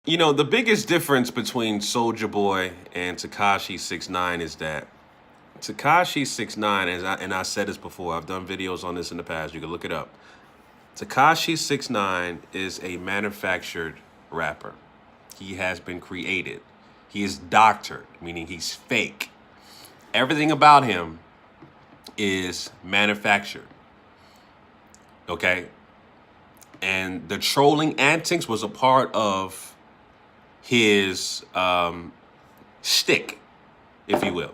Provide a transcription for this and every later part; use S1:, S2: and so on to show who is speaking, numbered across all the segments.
S1: You know, the biggest difference between Soulja Boy and Tekashi 6ix9ine is that Tekashi 6ix9ine, and I said this before, I've done videos on this in the past, you can look it up. Tekashi 6ix9ine is a manufactured rapper. He has been created. He is doctored, meaning he's fake. Everything about him is manufactured. Okay? And the trolling antics was a part of his shtick, if you will.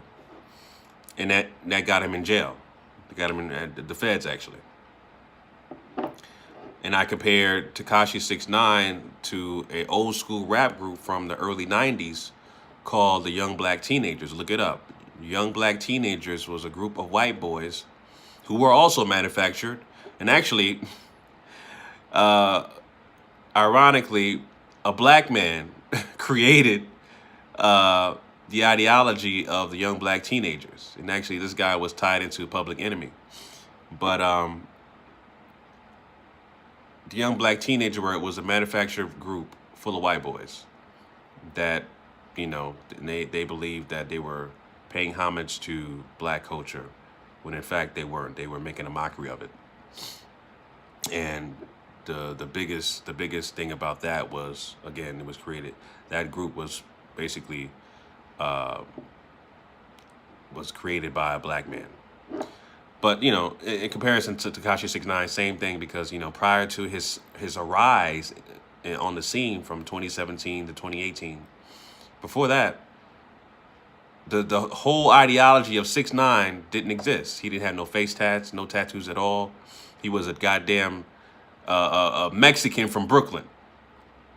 S1: And that got him in jail. It got him in the feds, actually. And I compared Tekashi 6ix9ine to an old school rap group from the early 90s called the Young Black Teenagers. Look it up. Young Black Teenagers was a group of white boys who were also manufactured. And actually, ironically, a black man created the ideology of the Young Black Teenagers. And actually, this guy was tied into Public Enemy. But the Young Black Teenager was a manufactured group full of white boys that, you know, they believed that they were paying homage to black culture when in fact they weren't. They were making a mockery of it. And the biggest thing about that was, again, it was created. That group was basically was created by a black man. But, you know, in comparison to Tekashi 6ix9ine, same thing, because, you know, prior to his arise on the scene from 2017 to 2018, before that, the whole ideology of 6ix9ine didn't exist. He didn't have no face tats, no tattoos at all. He was a goddamn a Mexican from Brooklyn.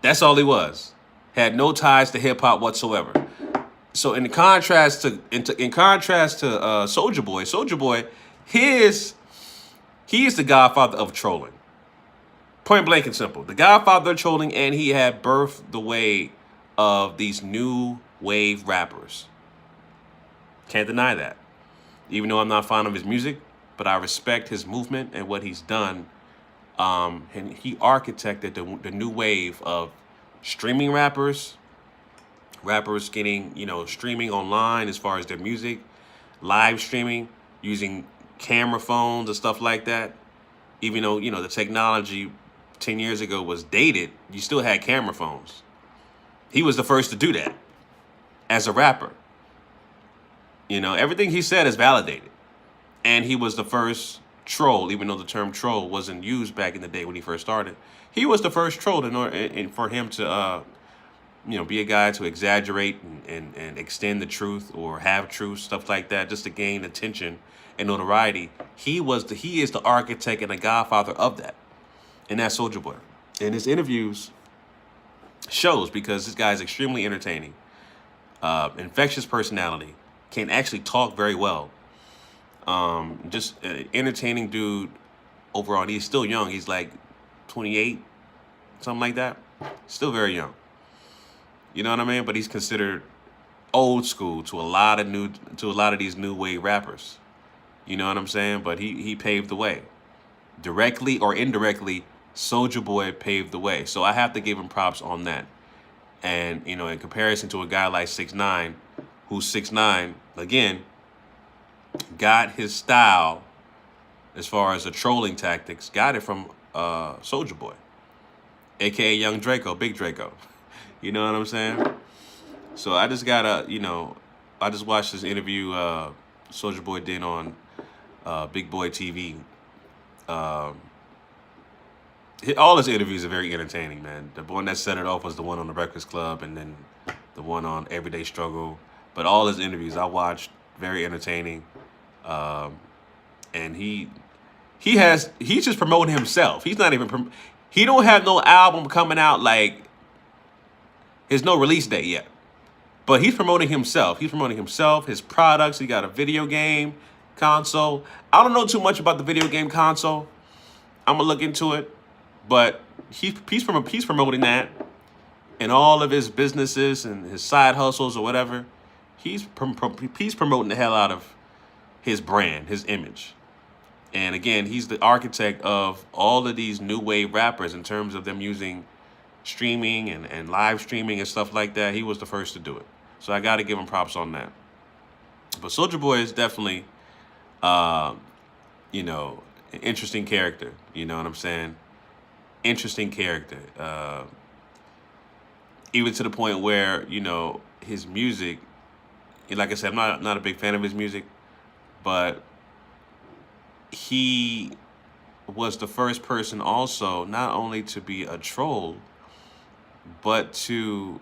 S1: That's all he was. Had no ties to hip hop whatsoever. So in contrast to Soulja Boy, he is the godfather of trolling. Point blank and simple. The godfather of trolling, and he had birthed the way of these new wave rappers. Can't deny that. Even though I'm not fond of his music, but I respect his movement and what he's done. And he architected the new wave of streaming rappers getting, you know, streaming online as far as their music, live streaming, using camera phones and stuff like that. Even though, you know, the technology 10 years ago was dated, you still had camera phones. He was the first to do that as a rapper. You know, everything he said is validated. And he was the first troll, even though the term troll wasn't used back in the day when he first started. He was the first troll for him to, you know, be a guy to exaggerate and extend the truth or have truth, stuff like that, just to gain attention and notoriety. He is the architect and the godfather of that. And that's Soulja Boy. And his interviews shows, because this guy is extremely entertaining, infectious personality, can actually talk very well. Just an entertaining dude overall. And he's still young. He's like 28, something like that. Still very young. You know what I mean? But he's considered old school to a lot of these new wave rappers. You know what I'm saying? But he paved the way. Directly or indirectly, Soulja Boy paved the way. So I have to give him props on that. And, you know, in comparison to a guy like 6ix9ine, who's 6ix9ine, again, got his style as far as the trolling tactics, got it from Soulja Boy, aka Young Draco, Big Draco. You know what I'm saying? So I just gotta, you know, I just watched this interview Soulja Boy did on BigboyTV. All his interviews are very entertaining, man. The one that set it off was the one on the Breakfast Club, and then the one on Everyday Struggle. But all his interviews I watched, very entertaining. And he's just promoting himself. He's not even he don't have no album coming out, like there's no release date yet. But he's promoting himself. He's promoting himself, his products. He got a video game console. I don't know too much about the video game console. I'm gonna look into it, but he's promoting that, and all of his businesses and his side hustles or whatever. He's promoting the hell out of his brand, his image. And again, he's the architect of all of these new wave rappers in terms of them using streaming and live streaming and stuff like that, he was the first to do it. So I got to give him props on that. But Soulja Boy is definitely, you know, an interesting character. You know what I'm saying? Interesting character. Even to the point where, you know, his music, like I said, I'm not a big fan of his music, but he was the first person also not only to be a troll, but to,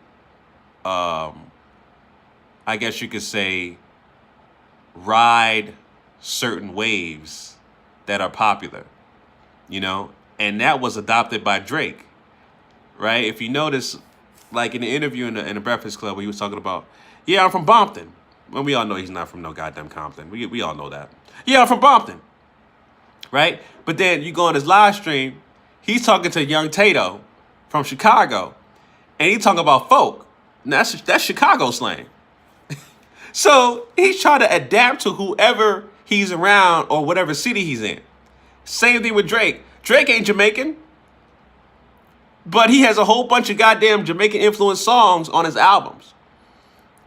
S1: I guess you could say, ride certain waves that are popular, you know? And that was adopted by Drake, right? If you notice, like in the interview in the Breakfast Club where he was talking about, yeah, I'm from Bompton. Well, we all know he's not from no goddamn Compton. We all know that. Yeah, I'm from Bompton, right? But then you go on his live stream, he's talking to Young Tato from Chicago, and he's talking about folk. Now, that's Chicago slang. So he's trying to adapt to whoever he's around or whatever city he's in. Same thing with Drake. Drake ain't Jamaican, but he has a whole bunch of goddamn Jamaican-influenced songs on his albums,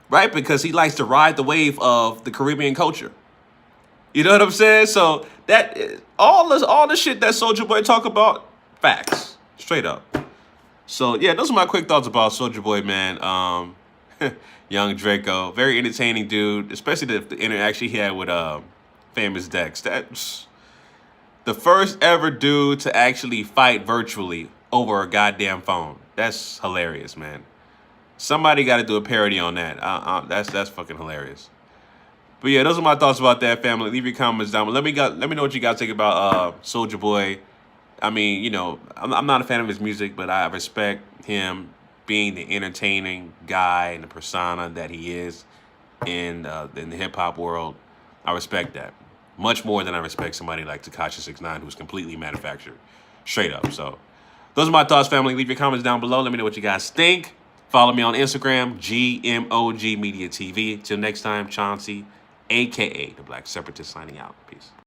S1: right? Because he likes to ride the wave of the Caribbean culture. You know what I'm saying? So that all the shit that Soulja Boy talk about, facts, straight up. So yeah, those are my quick thoughts about Soulja Boy, man. Young Draco, very entertaining dude, especially the interaction he had with Famous Dex. That's the first ever dude to actually fight virtually over a goddamn phone. That's hilarious, man. Somebody got to do a parody on that. That's fucking hilarious. But yeah, those are my thoughts about that, family. Leave your comments down. Let me know what you guys think about Soulja Boy. I mean, you know, I'm not a fan of his music, but I respect him being the entertaining guy and the persona that he is in the hip hop world. I respect that much more than I respect somebody like Tekashi 6ix9ine, who's completely manufactured, straight up. So those are my thoughts, family. Leave your comments down below. Let me know what you guys think. Follow me on Instagram, GMOG Media TV. Till next time, Chauncey, a.k.a. The Black Separatist, signing out. Peace.